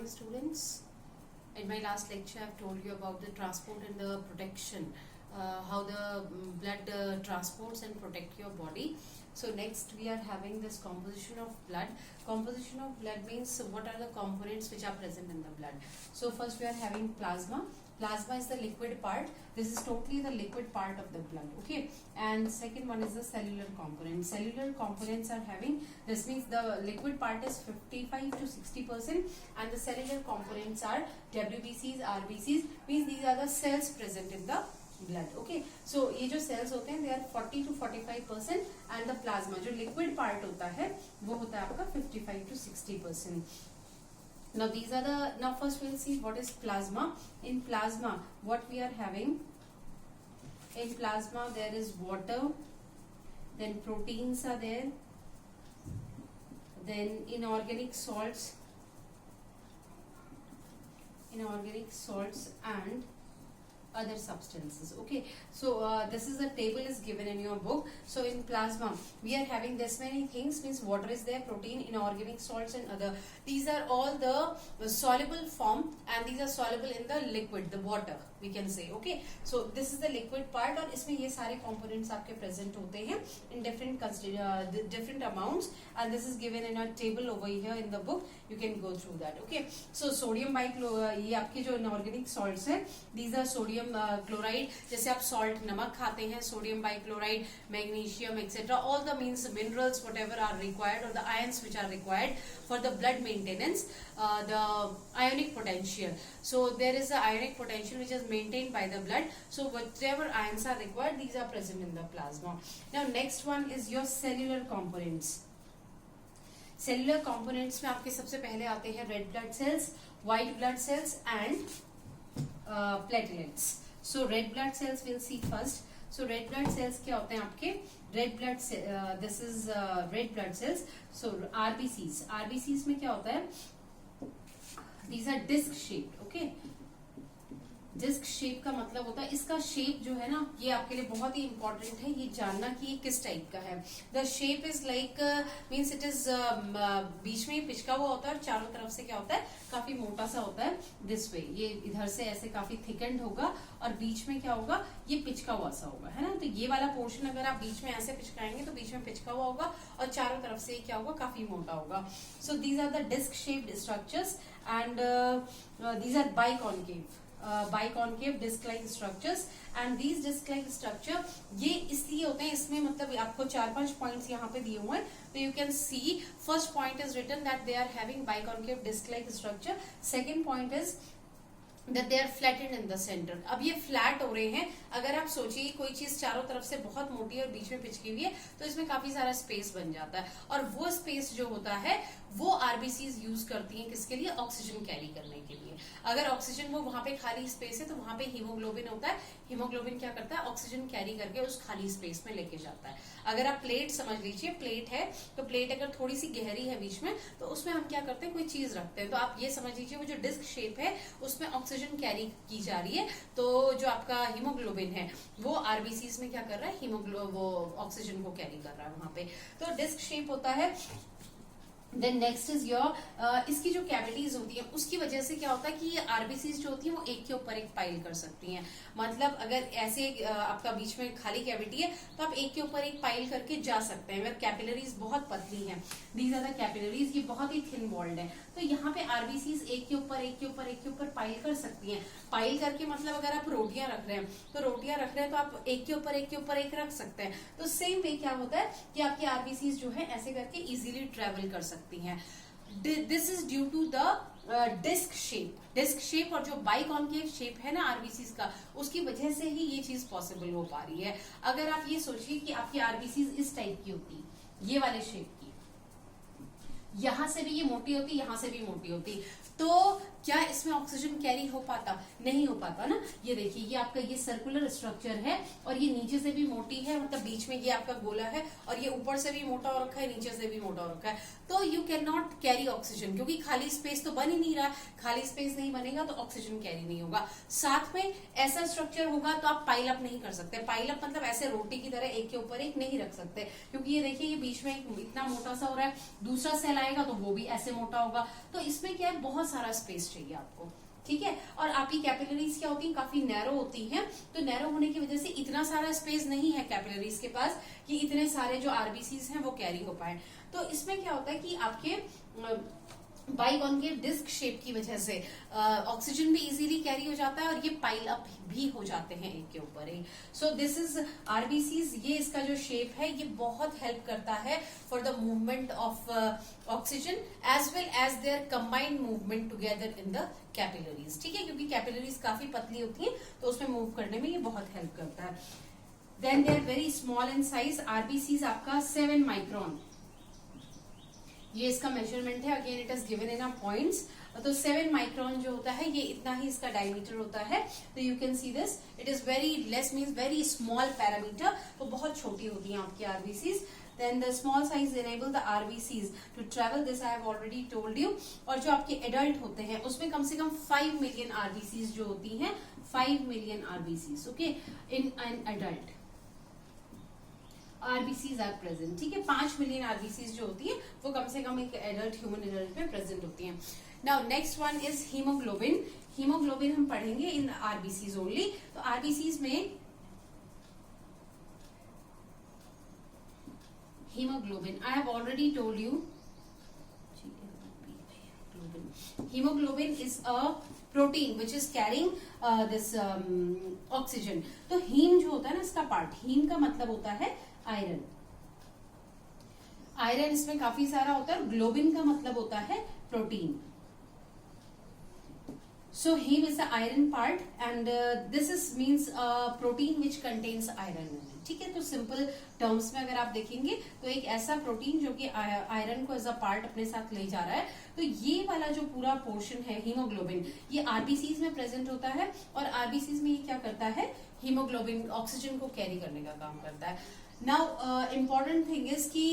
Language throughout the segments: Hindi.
students. In my last lecture, I've told you about the transport and the protection, how the blood transports and protect your body. So next we are having this composition of blood. Composition of blood means what are the components which are present in the blood. So first we are having plasma. Plasma is the liquid part. This is totally the liquid part of the blood. Okay. And second one is the cellular component. Cellular components are having, this means the liquid part is 55 to 60% and the cellular components are WBCs, RBCs, means these are the cells present in the blood. Okay. So ये जो cells होते हैं they are 40 to 45% and the plasma जो liquid part होता है वो होता है आपका 55 to 60%. Now these are the, now first we'll see what is plasma. In plasma what we are having, in plasma there is water, then proteins are there, then inorganic salts and other substances. Okay, so this is the table is given in your book. So in plasma we are having this many things, means water is there, protein, inorganic salts and other. These are all the soluble form and these are soluble in the liquid, the water we can say. Okay, so this is the liquid part और इसमें ये सारे components आपके present होते हैं in different amounts and this is given in a table over here in the book. You can go through that. Okay, so sodium bichloride, ये आपके जो inorganic salts है, these are sodium chloride. जैसे आप salt नमक खाते हैं, sodium bichloride, magnesium etc. all the means minerals whatever are required or the ions which are required for the blood maintenance, the ionic potential. So there is the ionic potential which is maintained by the blood. So whatever ions are required, these are present in the plasma. Now next one is your cellular components. Cellular components में आपके सबसे पहले आते हैं red blood cells, white blood cells and platelets. So red blood cells we'll see first. So red blood cells क्या होते हैं आपके? Red blood this is red blood cells. So RBCs. RBCs में क्या होता है? These are disc shaped. Okay. Disc shape का मतलब होता है, इसका शेप जो है ना ये आपके लिए बहुत ही इंपॉर्टेंट है ये जानना कि ये किस टाइप का है. The shape is like means it is बीच में पिचका हुआ होता है और चारों तरफ से क्या होता है काफी मोटा सा होता है. दिस वे ये इधर से ऐसे काफी थिकेंड होगा और बीच में क्या होगा ये पिचका हुआ सा होगा, है ना. तो ये वाला पोर्शन अगर आप बीच में ऐसे पिचकाएंगे तो बीच में पिचका हुआ होगा और चारों तरफ से क्या होगा काफी मोटा होगा. So these are the disc shaped structures and these are biconcave biconcave disc like structures and these disc-like structure ये इसलिए होते हैं, इसमें मतलब आपको 4-5 पॉइंट्स यहाँ पे दिए हुए हैं. तो you can see first point is written that they are having biconcave disc-like structure. Second point is that they are flattened in the center. अब ये फ्लैट हो रहे हैं. अगर आप सोचिए कोई चीज चारों तरफ से बहुत मोटी है और बीच में पिचकी हुई है तो इसमें काफी सारा स्पेस बन जाता है और वो स्पेस जो होता है वो आरबीसीज यूज करती हैं किसके लिए? ऑक्सीजन कैरी करने के लिए. अगर ऑक्सीजन वो वहां पे खाली स्पेस है तो वहां पे हीमोग्लोबिन होता है. हीमोग्लोबिन क्या करता है? ऑक्सीजन कैरी करके उस खाली स्पेस में लेके जाता है. अगर आप प्लेट समझ लीजिए, प्लेट है तो प्लेट अगर थोड़ी सी गहरी है बीच में तो उसमें हम क्या करते हैं कोई चीज रखते हैं. तो आप ये समझ लीजिए वो जो डिस्क शेप है उसमें ऑक्सीजन कैरी की जा रही है. तो जो आपका हीमोग्लोबिन है वो आरबीसीज में क्या कर रहा है? वो ऑक्सीजन को कैरी कर रहा है वहां पे. तो डिस्क शेप होता है. देन नेक्स्ट इज योर इसकी जो कैविटीज होती है उसकी वजह से क्या होता है कि ये आरबीसीज जो होती है वो एक के ऊपर एक पाइल कर सकती हैं. मतलब अगर ऐसे आपका बीच में खाली कैविटी है तो आप एक के ऊपर एक पाइल करके जा सकते हैं. अगर कैपिलरीज बहुत पतली हैं, दीज आर द कैपिलरीज, ये बहुत ही थिन वॉल्ड है तो यहाँ पे आरबीसीज एक के ऊपर पाइल कर सकती हैं. पाइल करके मतलब अगर आप रोटियां रख रहे हैं तो रोटियां रख रहे हैं तो आप एक के ऊपर एक रख सकते हैं. तो सेम वे क्या होता है कि आपकी आरबीसीज जो है ऐसे करके इजीली ट्रेवल कर सकती हैं. This is due to the disc shape और जो बाइकॉन्केव शेप है ना आरबीसीज का उसकी वजह से ही ये चीज पॉसिबल हो पा रही है. अगर आप ये सोचिए कि आपकी आरबीसीज इस टाइप की होती, ये वाले शेप की, यहां से भी ये मोटी होती, यहां से भी मोटी होती, तो क्या इसमें ऑक्सीजन कैरी हो पाता? नहीं हो पाता ना. ये देखिए ये आपका ये सर्कुलर स्ट्रक्चर है और ये नीचे से भी मोटी है, मतलब बीच में ये आपका गोला है और ये ऊपर से भी मोटा हो रखा है, नीचे से भी मोटा हो रखा है. तो you can not carry oxygen क्योंकि खाली स्पेस तो बन ही नहीं रहा. खाली स्पेस नहीं बनेगा तो ऑक्सीजन कैरी नहीं होगा. साथ में ऐसा स्ट्रक्चर होगा तो आप पाइल अप नहीं कर सकते. पाइल अप मतलब ऐसे रोटी की तरह एक के ऊपर एक नहीं रख सकते क्योंकि ये देखिए ये बीच में इतना मोटा सा हो रहा है. दूसरा सेल आएगा तो वो भी ऐसे मोटा होगा। तो इसमें क्या है, बहुत सारा स्पेस चाहिए आपको, ठीक है। और आपकी कैपिलरीज क्या होती हैं, काफी नैरो होती हैं, तो नैरो होने की वजह से इतना सारा स्पेस नहीं है कैपिलरीज के पास कि इतने सारे जो आरबीसीज हैं वो कैरी हो पाए। तो इसमें क्या होता है कि आपके बाइकॉन्केव डिस्क शेप की वजह से ऑक्सीजन भी इजीली कैरी हो जाता है और ये पाइल अप भी हो जाते हैं एक के ऊपर एक। सो दिस इज आरबीसीज, ये इसका जो शेप है ये बहुत हेल्प करता है for the movement of oxygen as well as their combined movement together in the capillaries, ठीक है, क्योंकि कैपिलरीज काफी पतली होती हैं तो उसमें मूव करने में ये बहुत हेल्प करता है। Then they are very small in size, RBCs आपका 7 माइक्रोन, ये इसका मेजरमेंट है, again it is given in points. तो 7 माइक्रोन जो होता है ये इतना ही इसका डायमीटर होता है। तो you can see this, it is very less means very small parameter, तो बहुत छोटी होती हैं आपकी RBCs. Then the small size enable the RBCs to travel, this I have already told you। और जो आपके एडल्ट होते हैं उसमें कम से कम 5 मिलियन आरबीसीज जो होती हैं, 5 million RBCs, okay, in an adult RBCs are present, ठीक है। 5 मिलियन आरबीसीज जो होती है वो कम से कम एक एडल्ट ह्यूमन एडल्ट में प्रेजेंट होती हैं। Now next one is haemoglobin. Haemoglobin हम पढ़ेंगे इन आरबीसीज ओनली। तो आरबीसीज में hemoglobin, I have already told you, hemoglobin is a protein which is carrying this oxygen। तो हीम जो होता है ना इसका पार्ट, हीम का मतलब होता है आयरन, आयरन इसमें काफी सारा होता है। ग्लोबिन का मतलब होता है protein. So heme is the iron part and this is means protein which contains iron, ठीक है। तो सिंपल टर्म्स में अगर आप देखेंगे तो एक ऐसा प्रोटीन जो कि आयरन को एज अ पार्ट अपने साथ ले जा रहा है। तो ये वाला जो पूरा पोर्शन है हीमोग्लोबिन, ये आरबीसीज में प्रेजेंट होता है और आरबीसीज में ये क्या करता है, हीमोग्लोबिन ऑक्सीजन को कैरी करने का काम करता है। नाउ इम्पोर्टेंट थिंग इज कि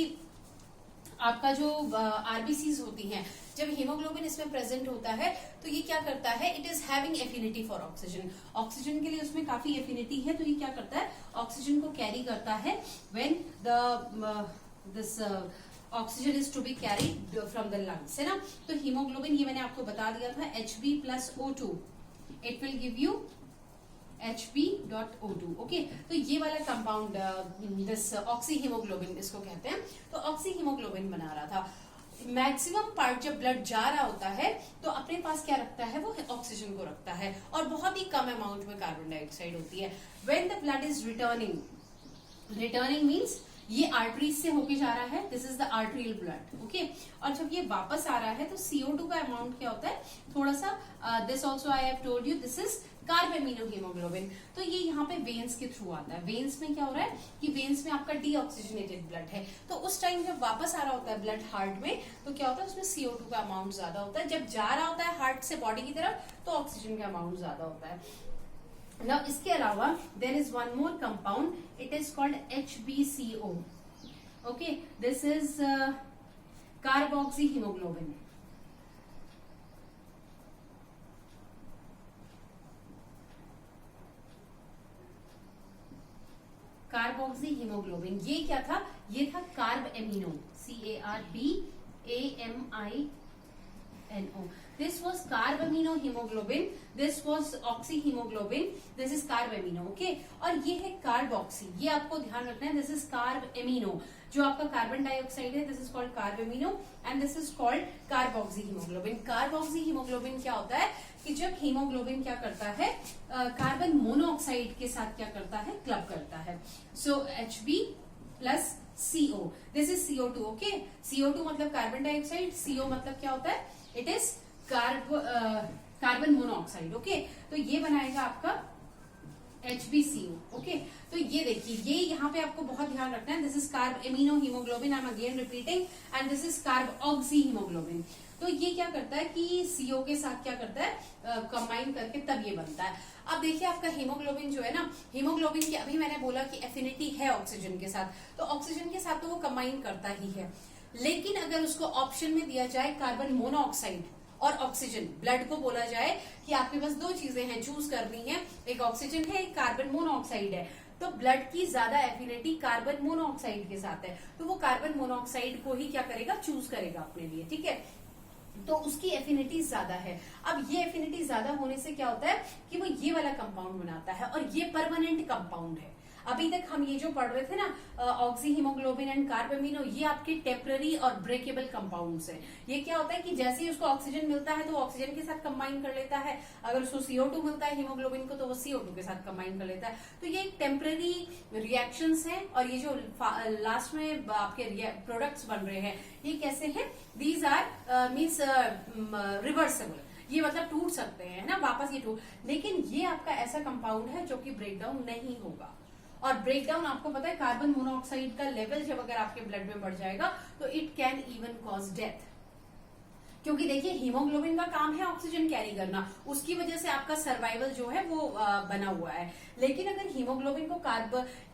आपका जो आरबीसीज होती हैं, जब हीमोग्लोबिन इसमें प्रेजेंट होता है तो ये क्या करता है, it is having affinity for oxygen, oxygen के लिए उसमें काफी एफिनिटी है। तो ये क्या करता है, ऑक्सीजन को कैरी करता है when the this oxygen is to be carried from the lungs, है ना। तो हीमोग्लोबिन, ये मैंने आपको बता दिया था, Hb+O2, it will give you Hb.O2, okay. तो ये वाला कंपाउंड दिस ऑक्सी हीमोग्लोबिन इसको कहते हैं। तो ऑक्सी हीमोग्लोबिन बना रहा था। मैक्सिमम पार्ट जब ब्लड जा रहा होता है तो अपने पास क्या रखता है, वो ऑक्सीजन को रखता है और बहुत ही कम अमाउंट में कार्बन डाइऑक्साइड होती है। When the blood is returning, returning means ये आर्टरीज से होके जा रहा है, this is the arterial blood, okay. और जब ये वापस आ रहा है तो CO2 का अमाउंट क्या होता है, थोड़ा सा, this also I have told you, this is carbamino haemoglobin. तो ये यहाँ पे वेन्स के थ्रू आता है। वेन्स में क्या हो रहा है कि वेन्स में आपका डीऑक्सीजनेटेड ब्लड है, तो उस टाइम जब वापस आ रहा होता है ब्लड हार्ट में तो क्या होता है, उसमें CO2 का अमाउंट ज्यादा होता है। जब जा रहा होता है हार्ट से बॉडी की तरफ तो ऑक्सीजन का अमाउंट ज्यादा होता है। नाउ इसके अलावा there is one more compound, it is called HbCO, okay. This is carboxy haemoglobin. Carboxy haemoglobin, ये क्या था, ये था carbamino, CARBAMINO। This was carbamino hemoglobin, this was oxy hemoglobin, this is carbamino, okay। और ये है कार्बोक्सी, ये आपको ध्यान रखना है, this is carbamino। जो आपका कार्बन डाइऑक्साइड है, this is called carbamino and this is called carboxy haemoglobin. Carboxy haemoglobin क्या होता है कि जब हीमोग्लोबिन क्या करता है, कार्बन मोनोऑक्साइड के साथ क्या करता है, क्लब करता है। सो Hb+CO, this is CO2, okay. CO2 मतलब कार्बन डाइऑक्साइड, CO मतलब क्या होता है, it is carbon monoxide, okay. तो ये बनाएगा आपका HbCO, ओके। तो ये देखिए, ये यहाँ पे आपको बहुत ध्यान रखना है, this is carb amino haemoglobin, I am again repeating, and this is carboxy haemoglobin. तो ये क्या करता है कि CO के साथ क्या करता है, कंबाइन करके तब ये बनता है। अब देखिए आपका हीमोग्लोबिन जो है ना, हीमोग्लोबिन की अभी मैंने बोला कि एफिनिटी है ऑक्सीजन के साथ, तो ऑक्सीजन के साथ तो वो कंबाइन करता ही है। लेकिन अगर उसको ऑप्शन में दिया जाए कार्बन मोनोऑक्साइड और ऑक्सीजन, ब्लड को बोला जाए कि आपके पास दो चीजें हैं, चूज करनी है, एक ऑक्सीजन है, एक कार्बन मोनोऑक्साइड है, तो ब्लड की ज्यादा एफिनिटी कार्बन मोनोऑक्साइड के साथ है, तो वो कार्बन मोनोऑक्साइड को ही क्या करेगा, चूज करेगा अपने लिए, ठीक है। तो उसकी एफिनिटी ज्यादा है। अब ये एफिनिटी ज्यादा होने से क्या होता है कि वो ये वाला कंपाउंड बनाता है, और ये परमानेंट कंपाउंड है। अभी तक हम ये जो पढ़ रहे थे ना ऑक्सी हीमोग्लोबिन एंड कार्बामिनो, ये आपके टेम्पररी और ब्रेकेबल कंपाउंड्स हैं। ये क्या होता है कि जैसे ही उसको ऑक्सीजन मिलता है तो वो ऑक्सीजन के साथ कंबाइन कर लेता है, अगर उसको CO2 मिलता है हीमोग्लोबिन को तो वो CO2 के साथ कंबाइन कर लेता है। तो ये एक टेम्पररी रिएक्शंस हैं, और ये जो लास्ट में आपके प्रोडक्ट्स बन रहे हैं ये कैसे हैं, दीज आर मीन्स रिवर्सेबल, ये मतलब टूट सकते हैं ना वापस, ये टूट, लेकिन ये आपका ऐसा कंपाउंड है जो कि ब्रेकडाउन नहीं होगा। और ब्रेकडाउन आपको पता है कार्बन मोनोऑक्साइड का लेवल जब अगर आपके ब्लड में बढ़ जाएगा तो it can even cause death, क्योंकि देखिए हीमोग्लोबिन का काम है ऑक्सीजन कैरी करना, उसकी वजह से आपका सर्वाइवल जो है वो बना हुआ है। लेकिन अगर हीमोग्लोबिन को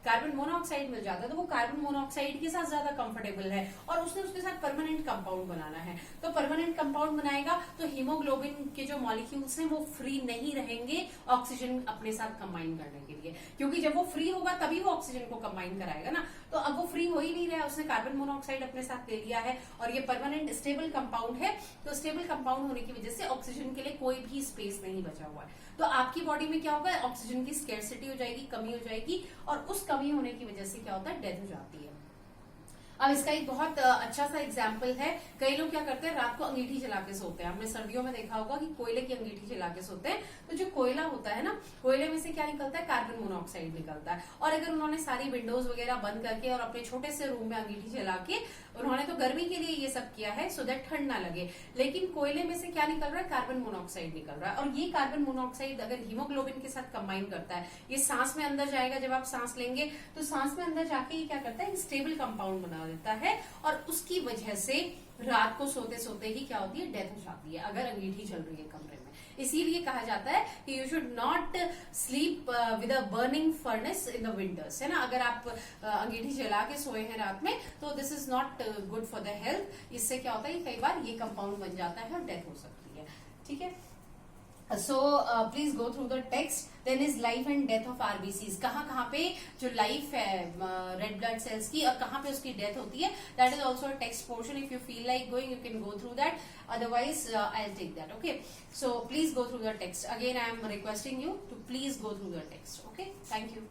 कार्बन मोनोऑक्साइड मिल जाता है तो वो कार्बन मोनोऑक्साइड के साथ ज्यादा कंफर्टेबल है, और उसने उसके साथ परमानेंट कंपाउंड बनाना है। तो परमानेंट कंपाउंड बनाएगा तो हीमोग्लोबिन के जो मॉलिक्यूल्स हैं वो फ्री नहीं रहेंगे ऑक्सीजन अपने साथ कंबाइन करने के लिए, क्योंकि जब वो फ्री होगा तभी वो ऑक्सीजन को कंबाइन कराएगा ना। तो अब वो फ्री हो ही नहीं रहा है, उसने कार्बन मोनोऑक्साइड अपने साथ ले लिया है, और ये परमानेंट स्टेबल कंपाउंड है। तो स्टेबल कंपाउंड होने की वजह से ऑक्सीजन के लिए कोई भी स्पेस नहीं बचा हुआ है। तो आपकी बॉडी में क्या होगा, ऑक्सीजन की स्केर्सिटी हो जाएगी, कमी हो जाएगी, और उस कमी होने की वजह से क्या होता है, डेथ हो जाती है। अब इसका एक बहुत अच्छा सा एग्जाम्पल है, कई लोग क्या करते हैं रात को अंगीठी जला के सोते हैं। हमने सर्दियों में देखा होगा कि कोयले की अंगीठी जला के सोते हैं, तो जो कोयला होता है ना, कोयले में से क्या निकलता है, कार्बन मोनोऑक्साइड निकलता है। और अगर उन्होंने सारी विंडोज वगैरह बंद करके और अपने छोटे से रूम में अंगीठी जला के, उन्होंने तो गर्मी के लिए ये सब किया है सो दैट ठंड ना लगे, लेकिन कोयले में से क्या निकल रहा है, कार्बन मोनोऑक्साइड निकल रहा है। और ये कार्बन मोनोऑक्साइड अगर हीमोग्लोबिन के साथ कंबाइन करता है, ये सांस में अंदर जाएगा, जब आप सांस लेंगे तो सांस में अंदर जाके ये क्या करता है, स्टेबल कंपाउंड बना देता है, और उसकी वजह से रात को सोते सोते ही क्या होती है, डेथ हो जाती है अगर अंगीठी चल रही है कमरे में। इसीलिए कहा जाता है कि you should not sleep with a burning furnace in the winters, है ना। अगर आप अंगीठी जला के सोए हैं रात में तो this is not good for the health. इससे क्या होता है कि कई बार ये कंपाउंड बन जाता है और डेथ हो सकती है, ठीक है। So please go through the text. Then is life and death of RBCs. कहाँ पे जो लाइफ है रेड ब्लड सेल्स की और कहाँ पे उसकी डेथ होती है, that is also a text portion. If you feel like going, you can go through that. Otherwise, I'll take that. Okay. So please go through the text. Again, I am requesting you to please go through the text. Okay. Thank you.